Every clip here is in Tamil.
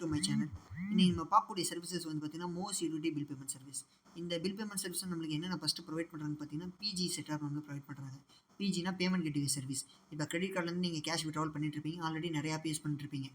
To my channel. இன்னைக்கு நம்ம பார்க்கக்கூடிய சர்வீசஸ் வந்து பார்த்தீங்கன்னா most utility bill payment service. இந்த பில் பேமெண்ட் சர்வீஸ் நம்மளுக்கு என்னென்ன ஃபஸ்ட்டு ப்ரொவைட் பண்ணுறாங்கன்னு பார்த்தீங்கன்னா பிஜி செட்டப் வந்து ப்ரொவைட் பண்ணுறாங்க. பிஜினா பேமெண்ட் கேட்வே சர்வீஸ். இப்போ கிரெடிட் கார்ட்லேருந்து நீங்கள் கேஷ் விட்ராவல் பண்ணிட்டு இருப்பீங்க, ஆல்ரெடி நிறைய யூஸ் பண்ணிட்டு இருப்பீங்க.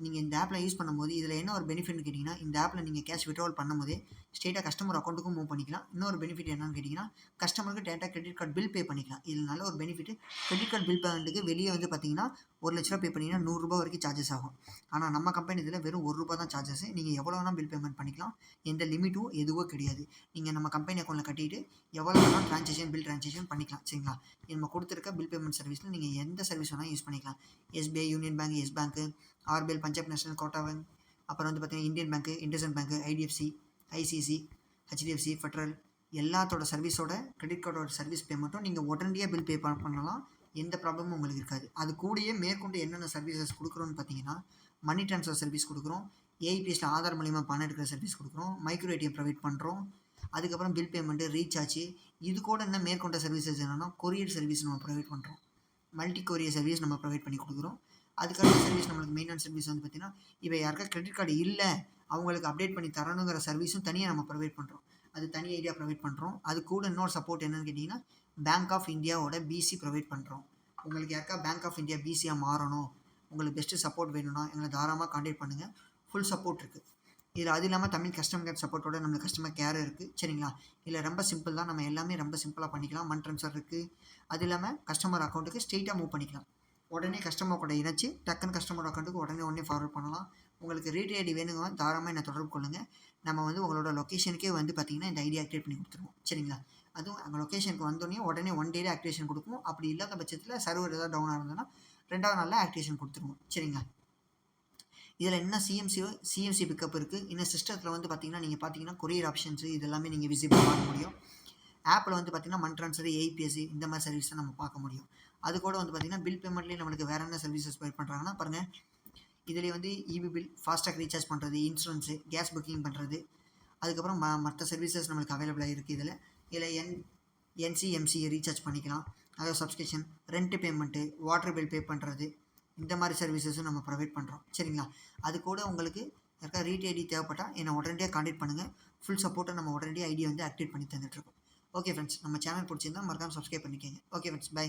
நீங்கள் இந்த ஆப்பில் யூஸ் பண்ணும்போது இதில் என்ன ஒரு பெனிஃபிட்னு கேட்டிங்கன்னா, இந்த ஆப்பில் நீங்கள் கேஷ் விட்ராவல் பண்ணும்போதே ஸ்ட்ரெயிட்டாக கஸ்டமர் அக்கௌண்ட்டுக்கும் மூவ் பண்ணிக்கலாம். இன்னொரு பெனிஃபிட் என்னன்னு கேட்டிங்கன்னா, கஸ்டமருக்கு data credit card bill pay பண்ணிக்கலாம். இதில் நல்ல ஒரு பெனிஃபிட். கிரெடிட் கார்டு பில் பேமெண்ட்டுக்கு வெளியே வந்து பார்த்தீங்கன்னா ₹1,00,000 பே பண்ணிங்கன்னா ₹100 வரைக்கும் சார்ஜஸ் ஆகும். ஆனால் நம்ம கம்பெனி இதில் வெறும் ₹1 தான் சார்ஜஸ். நீங்கள் எவ்வளோ வேணால் பில் பேமெண்ட் பண்ணிக்கலாம். எந்த லிமிட்டும் எதுவும் கிடையாது. நீங்கள் நம்ம கம்பெனி அக்கௌண்ட்டில் கட்டிட்டு எவ்வளோ வேணால் பில் ட்ரான்சாக்ஷன் பண்ணிக்கலாம். சரிங்களா? நம்ம கொடுத்துருக்க பில் பேமெண்ட் சர்வீஸில் நீங்கள் எந்த சர்வீஸ் வேணால் யூஸ் பண்ணிக்கலாம். SBI, union bank, yes bank, RBL, Punjab national, Kotak bank, அப்புறம் வந்து பார்த்தீங்கன்னா Indian bank, IndusInd bank, IDFC, ICICI, HDFC, federal எல்லாத்தோட சர்வீஸோட கிரெடிட் கார்டோட சர்வீஸ் பேமெண்ட்டும் நீங்கள் உடனடியாக பில் பே பண்ணலாம். எந்த ப்ராப்ளமும் உங்களுக்கு இருக்காது. அது கூடயே மேற்கொண்டு என்னென்ன சர்வீசஸ் கொடுக்குறோன்னு பார்த்தீங்கன்னா, மணி ட்ரான்ஸ்ஃபர் சர்வீஸ் கொடுக்குறோம், ஏஐபிஎஸ்ல ஆதார் மூலிமா பணம் எடுக்கிற சர்வீஸ் கொடுக்குறோம், மைக்ரோ ஏடிஎம் ப்ரொவைட் பண்ணுறோம். அதுக்கப்புறம் பில் பேமெண்ட்டு, ரீசார்ஜ், இது கூட என்ன மேற்கொண்ட சர்வீசஸ் என்னென்னா கொரியர் சர்வீஸ் நம்ம ப்ரொவைட் பண்ணுறோம். மல்டி கொரியர் சர்வீஸ் நம்ம ப்ரொவைட் பண்ணி கொடுக்குறோம். அதுக்கான சர்வீஸ் நம்மளுக்கு மெயினான சர்வீஸ் வந்து பார்த்தீங்கன்னா, இப்போ யாருக்கா கிரெடிட் கார்டு இல்லை அவங்களுக்கு அப்டேட் பண்ணி தரணுங்கிற சர்வீஸும் தனியாக நம்ம ப்ரொவைட் பண்ணுறோம். அது தனி ஐடியா ப்ரொவைட் பண்ணுறோம். அது கூட இன்னொரு சப்போர்ட் என்னன்னு கேட்டிங்கன்னா, பேங்க் ஆஃப் இந்தியாவோட பிசி ப்ரொவைட் பண்ணுறோம். உங்களுக்கு யாருக்கா பேங்க் ஆஃப் இந்தியா பிசியாக மாறணும், உங்களுக்கு பெஸ்ட்டு சப்போர்ட் வேணும்னா எங்களை தாராளமாக கான்டாக்ட் பண்ணுங்கள். ஃபுல் சப்போர்ட் இருக்குது. இதில் அது இல்லாமல் தமிழ் கஸ்டமர் கேர் சப்போர்ட்டோட நம்மளுக்கு கஸ்டமர் கேர் இருக்குது. சரிங்களா? இதில் ரொம்ப சிம்பிள் தான். நம்ம எல்லாமே ரொம்ப சிம்பிளாக பண்ணிக்கலாம். மணி ட்ரான்ஸ்ஃபர் இருக்குது. அது இல்லாமல் கஸ்டமர் அக்கௌண்ட்டுக்கு ஸ்ட்ரெயிட்டாக மூவ் பண்ணிக்கலாம். உடனே கஸ்டமர் கூட இணைச்சி டக்குன்னு கஸ்டமர் அக்கௌண்ட்டுக்கு உடனே ஃபார்வர்ட் பண்ணலாம். உங்களுக்கு ரீட் ஐடி வேணுங்க தாராளமாக என்னை தொடர்பு கொள்ளுங்கள். நம்ம வந்து உங்களோட லொக்கேஷனுக்கே வந்து பார்த்திங்கன்னா இந்த ஐடி ஆக்டிவேட் பண்ணி கொடுத்துருவோம். சரிங்களா? அதுவும் அங்கே லொக்கேஷனுக்கு வந்தோடனே உடனே 1 டேல ஆக்டிவேஷன் கொடுப்போம். அப்படி இல்லாத பட்சத்தில் சர்வர் ஏதாவது டவுனாக இருந்ததுன்னா 2வது நாளில் ஆக்டிவேஷன் கொடுத்துருவோம். சரிங்களா? இதில் என்ன சிஎம்சி பிக்கப் இருக்குது. இன்னும் சிஸ்டத்தில் வந்து பார்த்தீங்கன்னா கொரியர் ஆப்ஷன்ஸு இது எல்லாமே நீங்கள் விசிபிள் பார்க்க முடியும். ஆப்பில் வந்து பார்த்திங்கன்னா மணி ட்ரான்ஸ்ஃபர், ஏஐபிஎஸ் இந்த மாதிரி சர்வீஸை நம்ம பார்க்க முடியும். அது கூட வந்து பார்த்திங்கன்னா பில் பேமெண்ட்லேயே நம்மளுக்கு வேறு என்ன சர்வீசஸ் ப்ரொவைட் பண்ணுறாங்கன்னா பாருங்கள். இதில் வந்து இபி பில், ஃபாஸ்டாக் ரீசார்ஜ் பண்ணுறது, இன்சூரன்ஸு, கேஸ் புக்கிங் பண்ணுறது, அதுக்கப்புறம் மற்ற சர்வீசஸ் நம்மளுக்கு அவைலபிளாக இருக்குது. இதில் என்சிஎம்சி ரீசார்ஜ் பண்ணிக்கலாம். அதாவது subscription, rent payment, water bill pay பண்ணுறது, இந்த மாதிரி சர்வீசஸும் நம்ம ப்ரொவைட் பண்ணுறோம். சரிங்களா? அது கூட உங்களுக்கு யாருக்கா ரீட் ஐடி தேவைப்பட்டால் என்னை உடனடியாக கான்டாக்ட் பண்ணுங்கள். ஃபுல் சப்போர்ட்டை நம்ம உடனடியாக ஐடியை வந்து ஆக்டிவேட் பண்ணி தந்துட்டுருக்கோம். ஓகே ஃப்ரெண்ட்ஸ், நம்ம சேனல் பிடிச்சிருந்தா மறக்காமல் சப்ஸ்கிரைப் பண்ணிக்கோங்க. Okay friends, by.